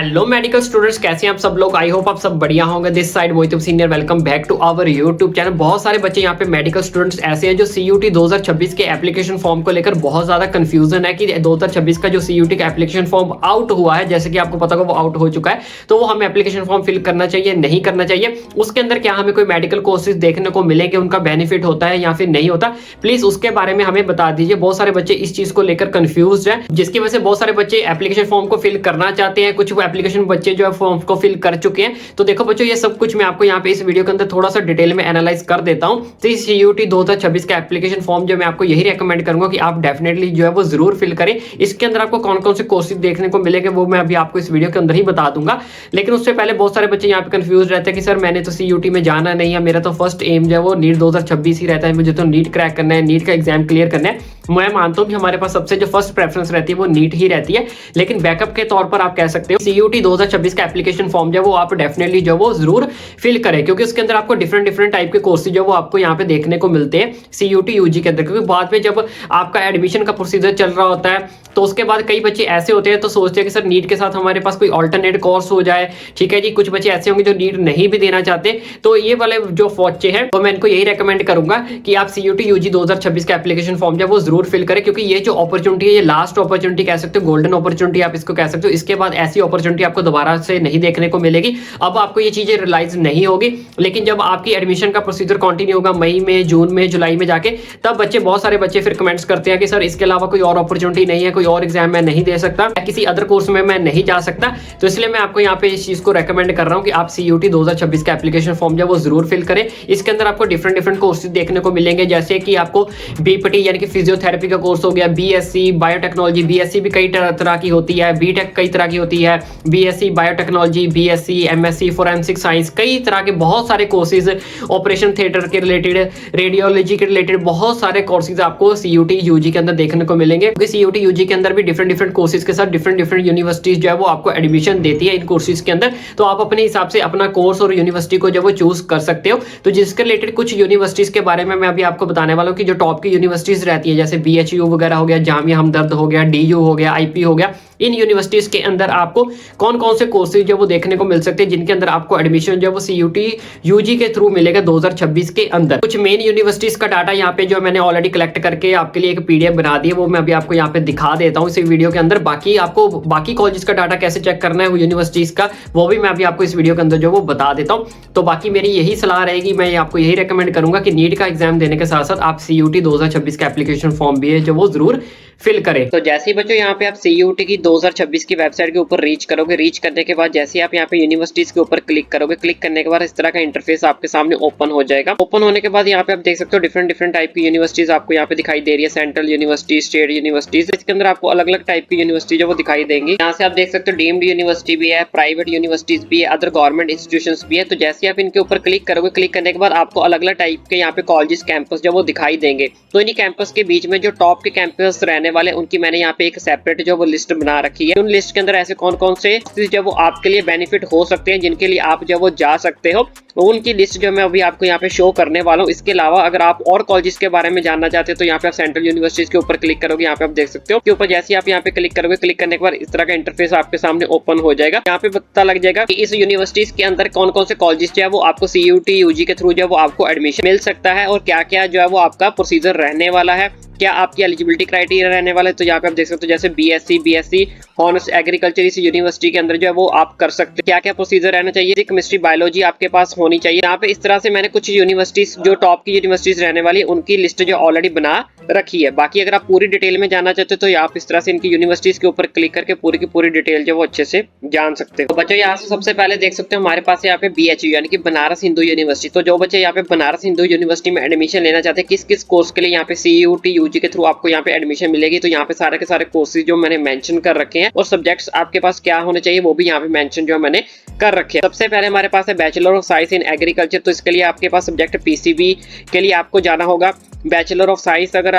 Hello medical students, कैसे हैं आप सब लोग। आई होप आप सब बढ़िया होंगे। This side Mohit senior, welcome back to our YouTube channel. बहुत सारे बच्चे यहाँ पे मेडिकल स्टूडेंट्स ऐसे हैं जो सीयूटी 2026 के एप्लीकेशन फॉर्म को लेकर बहुत ज्यादा कंफ्यूजन है कि 2026 का जो सीयूटी का एप्लीकेशन फॉर्म आउट हुआ है, जैसे कि आपको पता होगा वो आउट हो चुका है, तो वो हमें एप्लीकेशन फॉर्म फिल करना चाहिए नहीं करना चाहिए, उसके अंदर क्या हमें कोई मेडिकल कोर्सेज देखने को मिलेंगे, उनका बेनिफिट होता है या फिर नहीं होता, प्लीज उसके बारे में हमें बता दीजिए। बहुत सारे बच्चे इस चीज को लेकर कंफ्यूज है, जिसकी वजह से बहुत सारे बच्चे एप्लीकेशन फॉर्म को फिल करना चाहते हैं। कुछ एप्लीकेशन बच्चे जो है फॉर्म को फिल कर चुके हैं। तो देखो बच्चों, ये सब कुछ मैं आपको यहाँ पे इस वीडियो के अंदर थोड़ा सा डिटेल में एनालाइज कर देता हूँ। तो इस सीयूटी 2026 का एप्लीकेशन फॉर्म जो मैं आपको यही रेकमेंड करूंगा कि आप डेफिनेटली जो है वो जरूर फिल करें। इसके अंदर आपको कौन कौन से कोर्सेज देखने को मिलेंगे वो मैं अभी आपको इस वीडियो के अंदर ही बता दूंगा। लेकिन उससे पहले बहुत सारे बच्चे यहाँ पे कंफ्यूज रहते हैं कि सर मैंने तो सीयूटी में जाना नहीं है, मेरा तो फर्स्ट एम जो है वो नीट 2026 ही रहता है, मुझे तो नीट क्रैक करना है, नीट का एग्जाम क्लियर करना है। मैं मानता हूं कि हमारे पास सबसे जो फर्स्ट प्रेफरेंस रहती है वो नीट ही रहती है, लेकिन बैकअप के तौर पर आप कह सकते हो सीयूटी 2026 का एप्लीकेशन फॉर्म जो वो आप डेफिनेटली जो वो जरूर फिल करें, क्योंकि उसके अंदर आपको डिफरेंट टाइप के कोर्सेज जो वो आपको यहाँ पे देखने को मिलते हैं सीयूटी यूजी के अंदर। क्योंकि बाद में जब आपका एडमिशन का प्रोसीजर चल रहा होता है तो उसके बाद कई बच्चे ऐसे होते हैं तो सोचते हैं कि सर नीट के साथ हमारे पास कोई ऑल्टरनेट कोर्स हो जाए, ठीक है जी। कुछ बच्चे ऐसे होंगे जो नीट नहीं भी देना चाहते, तो ये वाले जो बच्चे हैं तो मैं इनको यही रेकमेंड करूंगा कि आप सीयूटी यूजी 2026 का एप्लीकेशन फॉर्म जो वो जरूर फिल करें, क्योंकि ये जो अपॉर्चुनिटी है ये लास्ट अपॉर्चुनिटी कह सकते हो, गोल्डन अपॉर्चुनिटी आप इसको कह सकते हो। इसके बाद ऐसी अपॉर्चुनिटी आपको दोबारा से नहीं देखने को मिलेगी। अब आपको ये चीजें रियलाइज नहीं होगी, लेकिन जब आपकी एडमिशन का प्रोसीजर कंटिन्यू होगा मई में, जून में, जुलाई में जाके, तब बच्चे बहुत सारे बच्चे फिर कमेंट्स करते हैं कि सर इसके अलावा कोई और अपॉर्चुनिटी नहीं है, कोई और एग्जाम मैं नहीं दे सकता, किसी अदर कोर्स में मैं नहीं जा सकता। तो इसलिए मैं आपको यहाँ पे इस चीज को रेकमेंड कर रहा हूँ कि आप सीयूटी 2026 का एप्लीकेशन फॉर्म जो वो जरूर फिल करें। इसके अंदर आपको डिफरेंट कोर्सेज देखने को मिलेंगे, जैसे कि आपको बीपीटी यानी कि फिजियोथेरेपी का कोर्स हो गया, बीएससी बायोटेक्नोलॉजी, बीएससी भी कई तरह की होती है, बीटेक कई तरह की होती है, BSc biotechnology, BSc MSc forensic science, कई तरह के बहुत सारे कोर्सेज, ऑपरेशन थिएटर के रिलेटेड, रेडियोलॉजी के रिलेटेड बहुत सारे कोर्सेज आपको सीयूटी यूजी के अंदर देखने को मिलेंगे। क्योंकि सीयूटी यूजी के अंदर भी डिफरेंट कोर्सेज के साथ डिफरेंट यूनिवर्सिटीज जो है वो आपको एडमिशन देती है इन कोर्सेज के अंदर। तो आप अपने हिसाब से अपना कोर्स और यूनिवर्सिटी को जो वो चूज कर सकते हो। तो जिसके रिलेटेड कुछ यूनिवर्सिटीज के बारे में मैं अभी आपको बताने वाला हूँ कि जो टॉप की यूनिवर्सिटीज रहती है, जैसे बीएचयू वगैरह हो गया, जामिया हमदर्द हो गया, डीयू हो गया, आईपी हो गया, इन यूनिवर्सिटीज के अंदर आपको कौन कौन से कोर्सेज जो वो देखने को मिल सकते हैं, जिनके अंदर आपको एडमिशन जो वो सीयूटी यूजी के थ्रू मिलेगा 2026 के अंदर। कुछ मेन यूनिवर्सिटीज का डाटा यहाँ पे जो मैंने ऑलरेडी कलेक्ट करके आपके लिए एक पीडीएफ बना दी है, वो मैं अभी आपको यहाँ पे दिखा देता हूँ इस वीडियो के अंदर। बाकी आपको बाकी कॉलेज का डाटा कैसे चेक करना है वो यूनिवर्सिटीज का, वो भी मैं अभी आपको इस वीडियो के अंदर जो वो बता देता हूँ। तो बाकी मेरी यही सलाह रहेगी, मैं आपको यही रेकमेंड करूंगा कि नीट का एग्जाम देने के साथ साथ आप सीयूटी 2026 का एप्लीकेशन फॉर्म भी है जो वो जरूर फिल करें। तो जैसे ही बच्चों यहाँ पे आप सीयूटी की 2026 की वेबसाइट के ऊपर रीच करोगे, रीच करने के बाद जैसे आप यहाँ पे यूनिवर्सिटीज के ऊपर क्लिक करोगे, क्लिक करने के बाद इस तरह का इंटरफेस आपके सामने ओपन हो जाएगा। ओपन होने के बाद यहाँ पे आप देख सकते हो डिफरेंट टाइप की यूनिवर्सिटीज आपको यहाँ पे दिखाई दे रही है, सेंट्रल यूनिवर्सिटी, स्टेट यूनिवर्सिटीज। इसके अंदर आपको अलग अलग टाइप की यूनिवर्सिटी जो वो दिखाई देंगी। यहाँ से आप देख सकते हो डीम्ड यूनिवर्सिटी भी है, प्राइवेट यूनिवर्सिटीज भी है, अदर गवर्नमेंट इंस्टीट्यूशंस भी है। तो जैसे आप इनके ऊपर क्लिक करोगे, क्लिक करने के बाद आपको अलग अलग टाइप के यहाँ पे कॉलेज कैंपस जो वो दिखाई देंगे। तो इन्हीं कैंपस के बीच में जो टॉप के कैंपस रहने वाले उनकी मैंने यहाँ पे एक सेपरेट जो वो लिस्ट बना रखी है। उन लिस्ट के अंदर ऐसे कौन कौन से जो वो आपके लिए बेनिफिट हो सकते हैं, जिनके लिए आप जो वो जा सकते हो, उनकी लिस्ट जो मैं अभी आपको यहाँ पे शो करने वाला हूँ। इसके अलावा अगर आप और कॉलेजेस के बारे में जानना चाहते हो तो यहाँ पे आप सेंट्रल यूनिवर्सिटीज के ऊपर क्लिक करोगे, यहाँ पे आप देख सकते हो कि ऊपर जैसे ही आप यहाँ पे क्लिक करोगे, क्लिक करने के बाद इस तरह का इंटरफेस आपके सामने ओपन हो जाएगा। यहाँ पे पता लग जाएगा कि इस यूनिवर्सिटीज के अंदर कौन कौन से कॉलेजेस जो है वो आपको सीयूटी यूजी के थ्रू जो वो आपको एडमिशन मिल सकता है और क्या क्या जो है वो आपका प्रोसीजर रहने वाला है, क्या आपकी एलिजिबिलिटी क्राइटेरिया रहने वाला है। तो यहाँ पे आप देख सकते हो जैसे बीएससी हॉनर्स एग्रीकल्चर इस यूनिवर्सिटी के अंदर जो है वो आप कर सकते हो। क्या क्या प्रोसीजर रहना चाहिए, केमिस्ट्री बायोलॉजी आपके पास होनी चाहिए। यहाँ पे इस तरह से मैंने कुछ यूनिवर्सिटीज जो टॉप की यूनिवर्सिटीज रहने वाली है उनकी लिस्ट जो ऑलरेडी बना रखी है। बाकी अगर आप पूरी डिटेल में जानना चाहते हो तो आप इस तरह से इनकी यूनिवर्सिटीज के ऊपर क्लिक करके पूरी की पूरी डिटेल जो वो अच्छे से जान सकते हो। तो बच्चों यहाँ से सबसे पहले देख सकते हो हमारे पास यहाँ पे बीएचयू यानी कि बनारस हिंदू यूनिवर्सिटी। तो जो बच्चे यहाँ पे बनारस हिंदू यूनिवर्सिटी में एडमिशन लेना चाहते हैं, किस किस कोर्स के लिए यहाँ पे सीयूटी यूजी के थ्रू आपको यहाँ पे एडमिशन मिलेगी, तो यहाँ पे सारे के सारे कोर्सेज जो मैंने मेंशन कर रखे हैं और सब्जेक्ट्स आपके पास क्या होने चाहिए वो भी यहाँ पे मेंशन जो मैंने कर रखे हैं। सबसे पहले हमारे पास है bachelor of science in agriculture. तो इसके लिए आपके पास सब्जेक्ट पीसीबी के लिए आपको जाना होगा। बैचलर ऑफ साइंस अगर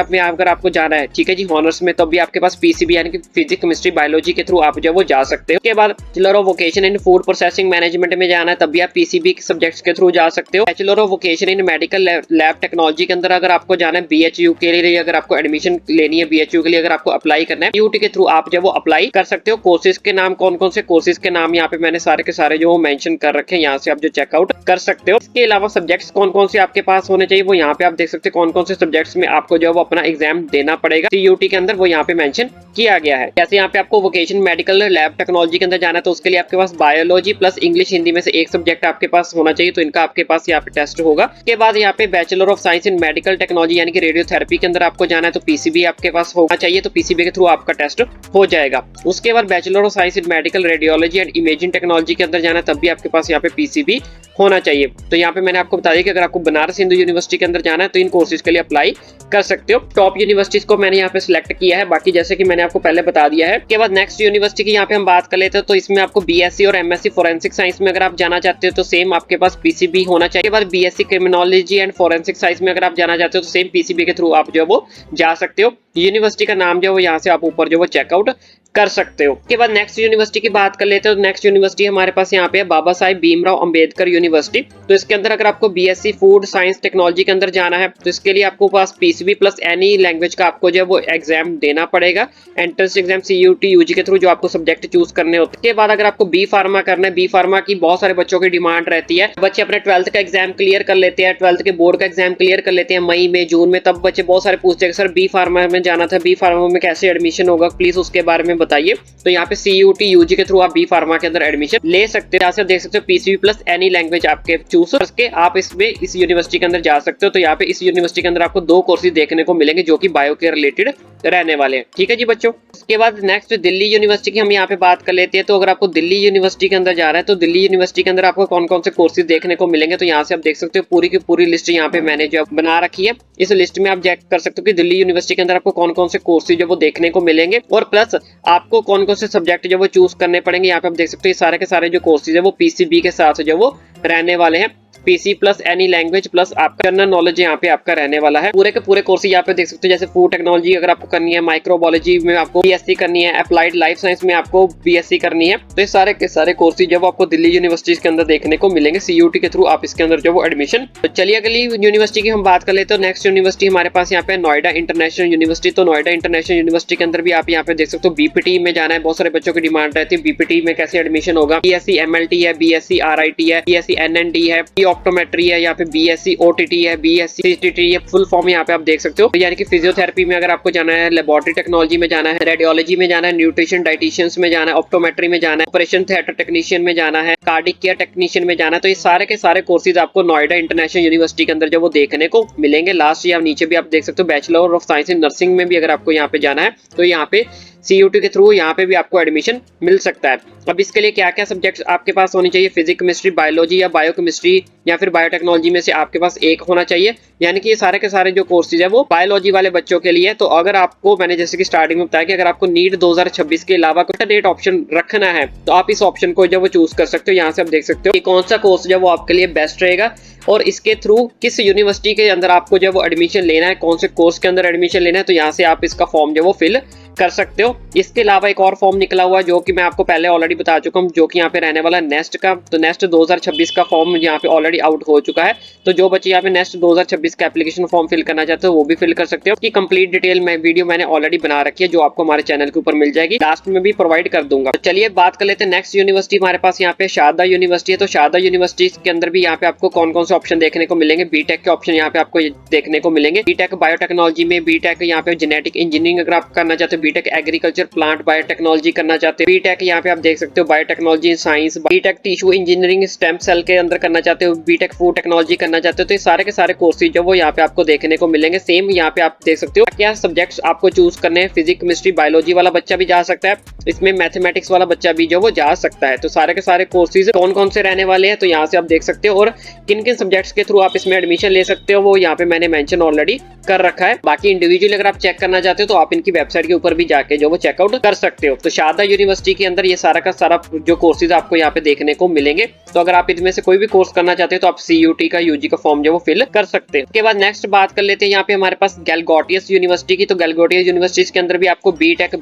आपको जाना है, ठीक है जी, हॉनर्स में, तब भी आपके पास पीसीबी यानी कि फिजिक्स केमिस्ट्री बायोलॉजी के थ्रू आप जो वो जा सकते हो। उसके बाद bachelor of vocation in food processing management में जाना है, तब भी आप पीसीबी सब्जेक्ट्स के थ्रू जा सकते हो। Bachelor of vocation in medical lab technology के अंदर अगर आपको जाना है, बीएचयू के लिए अगर आपको एडमिशन लेनी है, बीएचयू के लिए अगर आपको अप्लाई करना है, यूटी के थ्रू आप जो वो अप्लाई कर सकते हो। कोर्सेज के नाम कौन कौन से कोर्सेज के नाम यहाँ पे मैंने सारे के सारे जो मेंशन कर रखे हैं, यहाँ से आप जो चेकआउट कर सकते हो। इसके अलावा सब्जेक्ट्स कौन कौन से आपके पास होने चाहिए वो यहाँ पे आप देख सकते हो, कौन कौन से सब्जेक्ट्स में आपको जो वो अपना एग्जाम देना पड़ेगा सीयूटी के अंदर, वो यहाँ पे मेंशन किया गया है। जैसे यहाँ पे आपको वोकेशन मेडिकल लैब टेक्नोलॉजी के अंदर जाना है, तो उसके लिए आपके पास बायोलॉजी प्लस इंग्लिश हिंदी में से एक सब्जेक्ट आपके पास होना चाहिए, तो इनका आपके पास यहाँ पे टेस्ट होगा। उसके बाद यहाँ पे bachelor of science in medical technology यानी कि रेडियोथेरेपी के अंदर आपको जाना है, तो पीसीबी आपके पास होना चाहिए, तो पीसीबी के थ्रू आपका टेस्ट हो जाएगा। उसके बाद bachelor of science in medical radiology and imaging technology के अंदर जाना है, तब भी आपके पास यहाँ पे पीसीबी होना चाहिए। तो यहाँ पे मैंने आपको बता दिया कि अगर आपको बनारस हिंदू यूनिवर्सिटी के अंदर जाना है तो इन कोर्सेज के लिए अप्लाई कर सकते हो। टॉप यूनिवर्सिटीज को मैंने यहाँ पे सिलेक्ट किया है, बाकी जैसे कि मैंने आपको पहले बता दिया है। उसके बाद नेक्स्ट यूनिवर्सिटी की यहाँ पे हम बात कर लेते हैं, तो इसमें आपको बीएससी और एमएससी फोरेंसिक साइंस में अगर आप जाना चाहते हो तो सेम आपके पास पीसीबी होना चाहिए। बाद BSc criminology and forensic science में अगर आप जाना चाहते हो तो सेम पीसीबी के थ्रू आप जो वो जा सकते हो। यूनिवर्सिटी का नाम जो वो यहाँ से आप ऊपर जो वो चेकआउट कर सकते हो। उसके बाद नेक्स्ट यूनिवर्सिटी की बात कर लेते हैं, तो नेक्स्ट यूनिवर्सिटी हमारे पास यहाँ पे है बाबा साहेब भीमराव अंबेडकर यूनिवर्सिटी। तो इसके अंदर अगर आपको बीएससी फूड साइंस टेक्नोलॉजी के अंदर जाना है, तो इसके लिए आपको पास पीसीबी प्लस एनी लैंग्वेज का आपको जो है वो एग्जाम देना पड़ेगा, एंट्रेंस एग्जाम सीयूटी यूजी के थ्रू, जो आपको सब्जेक्ट चूज करने होते हैं। उसके बाद अगर आपको बी फार्मा करना है, बी फार्मा की बहुत सारे बच्चों की डिमांड रहती है, बच्चे अपने 12th का एग्जाम क्लियर कर लेते हैं, 12th के बोर्ड का एग्जाम क्लियर कर लेते हैं मई में जून में, तब बच्चे बहुत सारे पूछते हैं सर बी फार्मा में जाना था, बी फार्मा में कैसे एडमिशन होगा, प्लीज उसके बारे में बताइए। तो यहाँ पे सीयूटी यूजी के थ्रू आप बी फार्मा के अंदर एडमिशन ले सकते हो। यहाँ से देख सकते हो पीसीबी प्लस एनी लैंग्वेज आपके चूज करके आप इसमें इस यूनिवर्सिटी के अंदर जा सकते हो। तो यहाँ पे इस यूनिवर्सिटी के अंदर आपको 2 कोर्सेज देखने को मिलेंगे जो कि बायो के रिलेटेड रहने वाले हैं, ठीक है जी बच्चों। उसके बाद नेक्स्ट दिल्ली यूनिवर्सिटी की हम यहाँ पे बात कर लेते हैं। तो अगर आपको दिल्ली यूनिवर्सिटी के अंदर जा रहा है, तो दिल्ली यूनिवर्सिटी के अंदर आपको कौन कौन से कोर्सेज देखने को मिलेंगे, तो यहाँ से आप देख सकते हो पूरी की पूरी लिस्ट यहाँ पे मैंने जो बना रखी है। इस लिस्ट में आप चेक कर सकते हो कि दिल्ली यूनिवर्सिटी के अंदर आपको कौन कौन से कोर्सेज जो वो देखने को मिलेंगे, और प्लस आपको कौन कौन से सब्जेक्ट जो वो चूज करने पड़ेंगे। यहाँ पे आप देख सकते हो सारे के सारे जो कोर्सेज है वो पीसीबी के साथ जो वो रहने वाले हैं। PC plus any language plus आपका जनरल नॉलेज यहाँ पे आपका रहने वाला है। पूरे के पूरे कोर्सेज यहाँ पे देख सकते हो, जैसे फूड टेक्नोलॉजी अगर आपको करनी है, माइक्रोबायोलॉजी में आपको बीएससी करनी है, अप्लाइड लाइफ साइंस में आपको बीएससी करनी है, तो ये सारे के सारे कोर्सेज जब आपको दिल्ली यूनिवर्सिटी के अंदर देखने को मिलेंगे सीयूटी के थ्रू आप इसके अंदर जो वो एडमिशन। तो चलिए अगली यूनिवर्सिटी की हम बात कर लेते हैं। नेक्स्ट यूनिवर्सिटी हमारे पास यहाँ पे नोएडा इंटरनेशनल यूनिवर्सिटी। तो नोएडा इंटरनेशनल यूनिवर्सिटी के अंदर भी आप यहाँ पे देख सकते हो बीपीटी में जाना है, बहुत सारे बच्चों की डिमांड रहती है बीपीटी में कैसे एडमिशन होगा। बीएससी एमएलटी है, बीएससी आरआईटी है, बीएससी एनएनटी है, ऑप्टोमेट्री है, पे बीएससी ओटीटी है, बीएससी सीटीटी है, फुल फॉर्म यहाँ पे आप देख सकते हो। यानी कि फिजियोथेरेपी में अगर आपको जाना है, लेबोरेटरी टेक्नोलॉजी में जाना है, रेडियोलॉजी में जाना है, न्यूट्रिशन डाइटिशियंस में जाना है, ऑप्टोमेट्री में जाना है, ऑपरेशन थिएटर टेक्नीशियन में जाना है, कार्डिक केयर टेक्नीशियन में जाना है, तो ये सारे के सारे कोर्सेज आपको नोएडा इंटरनेशनल यूनिवर्सिटी के अंदर जो वो देखने को मिलेंगे। लास्ट या नीचे भी आप देख सकते हो bachelor of science in nursing में भी अगर आपको यहाँ पे जाना है तो यहाँ पे सीयूटी के थ्रू यहाँ पे भी आपको एडमिशन मिल सकता है। अब इसके लिए क्या क्या सब्जेक्ट्स आपके पास होने चाहिए, फिजिक्स केमिस्ट्री बायोलॉजी या बायोकेमिस्ट्री या फिर बायोटेक्नोलॉजी में से आपके पास एक होना चाहिए। यानी कि ये सारे के सारे जो कोर्सेज है वो बायोलॉजी वाले बच्चों के लिए। तो अगर आपको मैंने जैसे कि स्टार्टिंग में बताया कि अगर आपको नीट 2026 के अलावा कोई अल्टरनेट ऑप्शन रखना है तो आप इस ऑप्शन को जो वो चूज कर सकते हो। यहाँ से आप देख सकते हो कि कौन सा कोर्स जो वो आपके लिए बेस्ट रहेगा और इसके थ्रू किस यूनिवर्सिटी के अंदर आपको जो वो एडमिशन लेना है, कौन से कोर्स के अंदर एडमिशन लेना है, तो यहाँ से आप इसका फॉर्म जो वो फिल कर सकते हो। इसके अलावा एक और फॉर्म निकला हुआ है जो कि मैं आपको पहले ऑलरेडी बता चुका हूँ, जो कि यहाँ पे रहने वाला है नेस्ट का। तो नेस्ट 2026 का फॉर्म यहाँ पे ऑलरेडी आउट हो चुका है। तो जो बच्चे यहाँ पे नेस्ट 2026 का एप्लीकेशन फॉर्म फिल करना चाहते हो वो भी फिल कर सकते हो। इसकी कंप्लीट डिटेल में वीडियो मैंने ऑलरेडी बना रखी है जो आपको हमारे चैनल के ऊपर मिल जाएगी, लास्ट में भी प्रोवाइड कर दूंगा। तो चलिए बात कर लेते हैं नेक्स्ट यूनिवर्सिटी हमारे पास यहाँ पे शारदा यूनिवर्सिटी है। तो शारदा यूनिवर्सिटी के अंदर भी यहाँ पे आपको कौन कौन से ऑप्शन देखने को मिलेंगे, बीटेक के ऑप्शन यहाँ पे आपको देखने को मिलेंगे। बीटेक बायोटेक्नोलॉजी में, बीटेक यहाँ पे जेनेटिक इंजीनियरिंग अगर आप करना चाहते हो, बीटेक एग्रीकल्चर प्लांट बायोटेक्नोलॉजी करना चाहते हो, बीटेक यहाँ पे आप देख सकते हो biotechnology science, BTech tissue engineering stem cell के अंदर करना चाहते हो, बीटेक फूड टेक्नोलॉजी करना चाहते हो, तो ये सारे के सारे कोर्सेज जो वो यहाँ पे आपको देखने को मिलेंगे। सेम यहाँ पे आप देख सकते हो क्या सब्जेक्ट्स आपको चूज करने हैं। फिजिक्स केमिस्ट्री बायोलॉजी वाला बच्चा भी जा सकता है, इसमें मैथमेटिक्स वाला बच्चा भी जो वो जा सकता है। तो सारे के सारे कोर्सेज कौन कौन से रहने वाले हैं तो यहाँ से आप देख सकते हो और किन किन सब्जेक्ट्स के थ्रू आप इसमें एडमिशन ले सकते हो वो यहाँ पे मैंने मेंशन ऑलरेडी कर रखा है। बाकी इंडिविजुअली अगर आप चेक करना चाहते हो तो आप इनकी वेबसाइट के ऊपर भी जाके जो वो चेकआउट कर सकते हो। तो शारदा यूनिवर्सिटी के अंदर ये सारा का सारा जो कोर्सेज आपको यहाँ पे देखने को मिलेंगे। तो अगर आप इनमें से कोई भी कोर्स करना चाहते हो तो आप CUT का UG का फॉर्म जो वो फिल कर सकते हो। उसके बाद नेक्स्ट बात कर लेते हैं यहाँ पे हमारे पास गैलगोटियस यूनिवर्सिटी की। तो गैलगोटियस यूनिवर्सिटी के अंदर भी आपको बीटेक,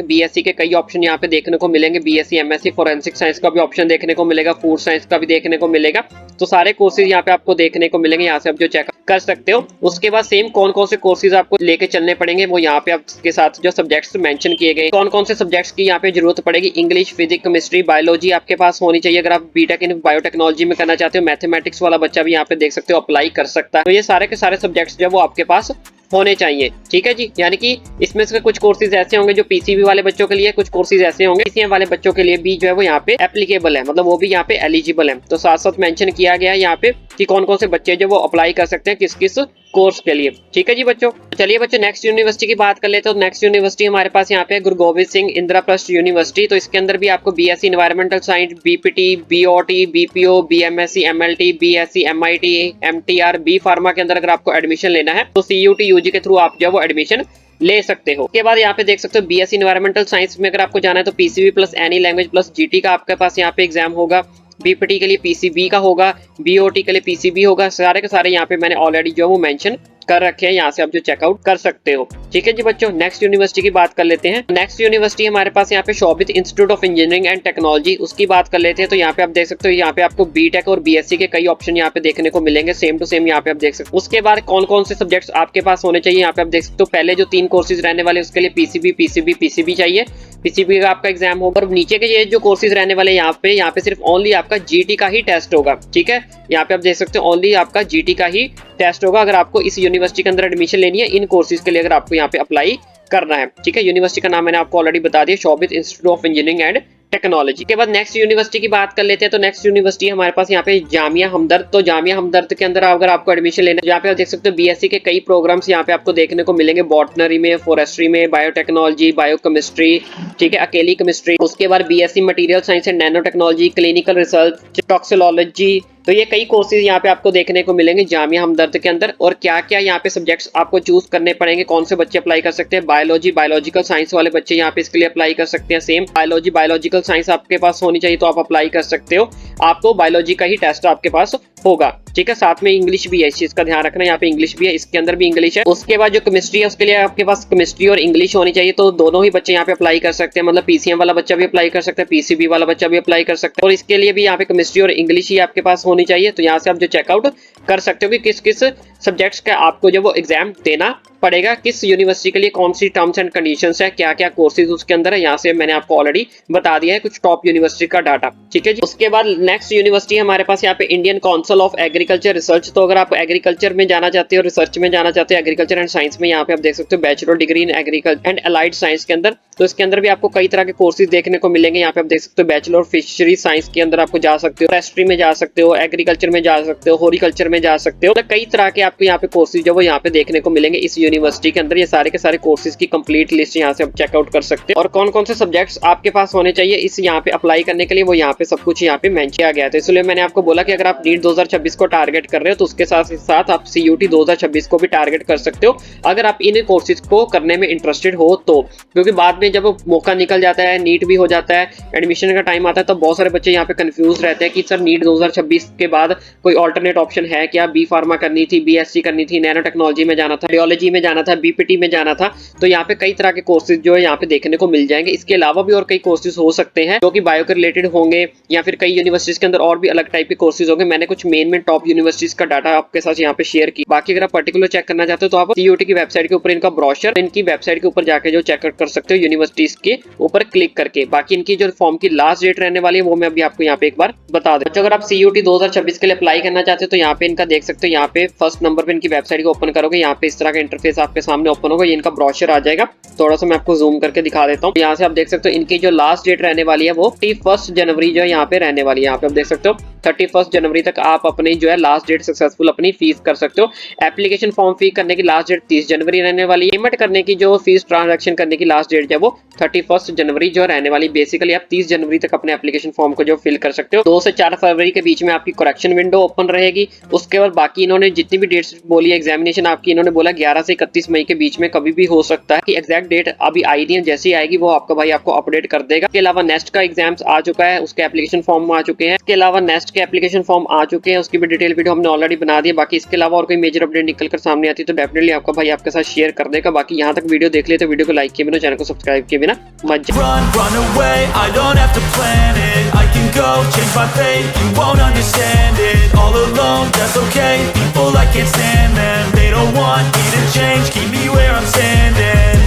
BSc के कई ऑप्शन यहाँ पे देखने को मिलेंगे। BSc, MSc फोरेंसिक साइंस का भी ऑप्शन देखने को मिलेगा, फूड साइंस का भी देखने को मिलेगा। तो सारे कोर्सेज यहाँ पे आपको देखने को मिलेंगे, यहाँ से आप जो चेक कर सकते हो। उसके बाद सेम कौन कौन से कोर्सेज आपको लेके चलने पड़ेंगे वो यहाँ पे आपके साथ जो सब्जेक्ट्स मेंशन किए गए, कौन कौन से सब्जेक्ट्स की यहाँ पे जरूरत पड़ेगी। इंग्लिश, फिजिक्स, केमिस्ट्री, बायोलॉजी आपके पास होनी चाहिए। अगर आप बीटेक इन बायोटेक्नोलॉजी में करना चाहते हो, मैथमेटिक्स वाला बच्चा भी यहाँ पे देख सकते हो अप्लाई कर सकता है। तो ये सारे के सारे सब्जेक्ट्स जो वो आपके पास होने चाहिए, ठीक है जी। यानी कि इसमें से कुछ कोर्सेज ऐसे होंगे जो PCB वाले बच्चों के लिए, कुछ कोर्सेज ऐसे होंगे PCM वाले बच्चों के लिए भी जो है वो यहाँ पे एप्लीकेबल है, मतलब वो भी यहाँ पे एलिजिबल है। तो साथ साथ मेंशन किया गया है यहाँ पे कि कौन कौन से बच्चे जो वो अप्लाई कर सकते हैं किस किस कोर्स के लिए, ठीक है जी बच्चों। चलिए बच्चों नेक्स्ट यूनिवर्सिटी की बात कर लेते हैं। तो नेक्स्ट यूनिवर्सिटी हमारे पास यहाँ पे गुरु गोविंद सिंह इंद्रप्रस्थ यूनिवर्सिटी। तो इसके अंदर भी आपको BSc environmental science, BPT, BOT, BPO, BMSc, MLT, BSc, MIT, MTR, B pharma के अंदर अगर आपको एडमिशन लेना है तो CUT UG के थ्रू आप जो वो एडमिशन ले सकते हो। उसके बाद यहाँ पे देख सकते हो BSc इन्वायरमेंटल साइंस में अगर आपको जाना है तो PCB plus any language plus GT का आपके पास यहाँ पे एग्जाम होगा। BPT के लिए PCB का होगा, BOT के लिए PCB होगा। सारे के सारे यहाँ पे मैंने ऑलरेडी जो वो मेंशन कर रखे हैं, यहाँ से आप जो चेकआउट कर सकते हो, ठीक है जी बच्चों। नेक्स्ट यूनिवर्सिटी की बात कर लेते हैं। नेक्स्ट यूनिवर्सिटी हमारे पास यहाँ पे Shobhit institute of engineering and technology, उसकी बात कर लेते हैं। तो यहाँ पे आप देख सकते हो यहाँ पे आपको बीटेक और BSc के कई ऑप्शन यहाँ पे देखने को मिलेंगे, सेम टू सेम यहाँ पे आप देख सकते हो। उसके बाद कौन कौन से सब्जेक्ट्स आपके पास होने चाहिए यहाँ पे आप देख सकते हो। पहले जो 3 कोर्सेज रहने वाले उसके लिए PCB चाहिए, PCB का आपका एग्जाम होगा। और नीचे के ये जो कोर्सेज रहने वाले यहाँ पे सिर्फ ओनली आपका GT का ही टेस्ट होगा, ठीक है। यहाँ पे आप देख सकते हो ओनली आपका GT का ही टेस्ट होगा अगर आपको इस यूनिवर्सिटी के अंदर एडमिशन लेनी है, इन कोर्सेज के लिए अगर आपको यहाँ पे अप्लाई करना है, ठीक है। यूनिवर्सिटी का नाम मैंने आपको ऑलरेडी बता दिया, Shobhit institute of engineering and technology. के बाद नेक्स्ट यूनिवर्सिटी की बात कर लेते हैं। तो नेक्स्ट यूनिवर्सिटी हमारे पास यहाँ पे जामिया हमदर्द। तो जामिया हमदर्द के अंदर अगर आपको एडमिशन लेना है, यहाँ पे आप देख सकते हो BSc के कई प्रोग्राम्स यहाँ पे आपको देखने को मिलेंगे, बॉटनरी में, फॉरेस्ट्री में, बायोटेक्नोलॉजी, बायोकेमिस्ट्री, ठीक है, अकेली केमिस्ट्री। उसके बाद BSc material science and nano technology, clinical research, toxicology. तो ये कई कोर्सेज यहाँ पे आपको देखने को मिलेंगे जामिया हमदर्द के अंदर। और क्या क्या यहाँ पे सब्जेक्ट्स आपको चूज करने पड़ेंगे, कौन से बच्चे अप्लाई कर सकते हैं। बायोलॉजी, बायोलॉजिकल साइंस वाले बच्चे यहाँ पे इसके लिए अप्लाई कर सकते हैं। सेम बायोलॉजी, बायोलॉजिकल साइंस आपके पास होनी चाहिए तो आप अप्लाई कर सकते हो। आपको बायोलॉजी का ही टेस्ट आपके पास होगा, ठीक है। साथ में इंग्लिश भी है, इस चीज का ध्यान रखना, यहाँ पे इंग्लिश भी है, इसके अंदर भी इंग्लिश है। उसके बाद जो केमिस्ट्री है उसके लिए आपके पास केमिस्ट्री और इंग्लिश होनी चाहिए, तो दोनों ही बच्चे यहाँ पे अप्लाई कर सकते हैं। मतलब PCM वाला बच्चा भी अप्लाई कर सकता है, PCB वाला बच्चा भी अप्लाई कर सकता है। और इसके लिए भी यहाँ पे केमिस्ट्री और इंग्लिश ही आपके पास होनी चाहिए। तो यहाँ से आप जो चेकआउट कर सकते हो कि किस किस सब्जेक्ट्स का आपको जो वो एग्जाम देना पड़ेगा, किस यूनिवर्सिटी के लिए कौन सी टर्म्स एंड कंडीशंस है, क्या क्या कोर्सेज उसके अंदर है। यहाँ से मैंने आपको ऑलरेडी बता दिया है कुछ टॉप यूनिवर्सिटी का डाटा, ठीक है जी। उसके बाद नेक्स्ट यूनिवर्सिटी हमारे पास यहाँ पे Indian council of agriculture research. तो अगर आप एग्रीकल्चर में जाना चाहते हो, रिसर्च में जाना चाहते हो, एग्रीकल्चर एंड साइंस में, यहाँ पे आप देख सकते हो bachelor degree in agriculture and allied science के अंदर। तो इसके अंदर भी आपको कई तरह के कोर्सेज देखने को मिलेंगे। यहाँ पे आप देख सकते हो बैचलर फिशरी साइंस के अंदर आपको जा सकते हो, फॉरेस्ट्री में जा सकते हो, एग्रीकल्चर में जा सकते हो, हॉर्टिकल्चर में जा सकते हो। तो कई तरह के आपको यहाँ पे कोर्सेज जो वो यहाँ पे देखने को मिलेंगे इस यूनिवर्सिटी के अंदर। ये सारे के सारे कोर्सेज की कंप्लीट लिस्ट यहाँ से आप चेकआउट कर सकते हो। और कौन कौन से सब्जेक्ट्स आपके पास होने चाहिए इस यहाँ पे अप्लाई करने के लिए, वो यहाँ पे सब कुछ यहाँ पे मेंशन किया गया है। तो इसलिए मैंने आपको बोला कि अगर आप नीट 2026 को टारगेट कर रहे हो तो उसके साथ साथ आप CUT 2026 को भी टारगेट कर सकते हो, अगर आप इन कोर्सेज को करने में इंटरेस्टेड हो तो। क्योंकि बाद में जब मौका निकल जाता है, नीट भी हो जाता है, एडमिशन का टाइम आता है, तो बहुत सारे बच्चे यहाँ पे कंफ्यूज रहते हैं कि सर नीट 2026 के बाद कोई ऑल्टरनेट ऑप्शन है क्या, B फार्मा करनी थी, BSc करनी थी, नैनो टेक्नोलॉजी में जाना था, रेडियोलॉजी में जाना था, BPT में जाना था। तो यहाँ पे कई तरह के कोर्सेज जो है यहाँ पे देखने को मिल जाएंगे। इसके अलावा भी और कई कोर्सेज हो सकते हैं जो कि बायो के रिलेटेड होंगे, या फिर कई यूनिवर्सिटीज के अंदर और भी अलग टाइप के कोर्सेज होंगे। मैंने कुछ मेन टॉप यूनिवर्सिटीज का डाटा आपके साथ यहाँ पे शेयर की। बाकी अगर आप पर्टिकुलर चेक करना चाहते हो तो आप CUT की वेबसाइट के ऊपर इनका ब्रोशर, इनकी वेबसाइट के ऊपर जाके जो चेकआउट कर सकते हो यूनिवर्सिटीज के ऊपर क्लिक करके। बाकी इनकी जो फॉर्म की लास्ट डेट रहने वाली है वो मैं अभी आपको यहाँ पे एक बार बता दूं। अगर आप CUT 2026 के लिए अप्लाई करना चाहते हो तो यहाँ पे इनका देख सकते हो, यहाँ पे फर्स्ट नंबर पे इनकी वेबसाइट को ओपन करोगे, यहाँ पे इस तरह का इंटरफेस आपके सामने ओपन होगा, ये इनका ब्रोशर आ जाएगा। थोड़ा सा मैं आपको जूम करके दिखा देता हूँ। यहाँ से आप देख सकते हो इनकी जो लास्ट डेट रहने वाली है वो 31 जनवरी जो है यहाँ पे रहने वाली है। यहाँ पे आप देख सकते हो 31 जनवरी तक आप अपनी जो है लास्ट डेट सक्सेसफुल अपनी फीस कर सकते हो। एप्लीकेशन फॉर्म फी करने की लास्ट डेट 30 जनवरी रहने वाली है। पेमेंट करने की जो फीस ट्रांजैक्शन करने की लास्ट डेट है वो 31 जनवरी जो रहने वाली। बेसिकली आप 30 जनवरी तक अपने एप्लीकेशन फॉर्म को जो फिल कर सकते हो। 2 से 4 फरवरी के बीच में आपकी करेक्शन विंडो ओपन रहेगी। उसके बाद बाकी इन्होंने जितनी भी डेट्स बोली है एग्जामिनेशन आपकी, इन्होंने बोला 11 से 31 मई के बीच में कभी भी हो सकता है। कि एग्जैक्ट डेट अभी आई नहीं है, जैसे ही आएगी वो आपका भाई आपको अपडेट कर देगा। इसके अलावा नेक्स्ट का एग्जाम्स आ चुका है, उसके एप्लीकेशन फॉर्म आ चुके हैं। इसके अलावा नेक्स्ट के एप्लीकेशन फॉर्म आ चुके हैं, उसकी भी डिटेल वीडियो हमने ऑलरेडी बना दी है। बाकी इसके अलावा और कोई मेजर अपडेट निकल कर सामने आती है तो डेफिनेटली आपका भाई आपके साथ शेयर कर देगा। बाकी यहाँ तक वीडियो देख ले तो वीडियो को लाइक किए बिना, चैनल को सब्सक्राइब किए बिना मत जाओ। Run away, I don't have to plan it. I can go change my fate, you won't understand it. All alone, that's okay. People, I can't stand them. They don't want me to change, keep me where I'm standing.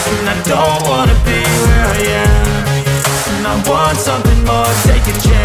And I don't wanna be where I am. And I want something more, take a chance.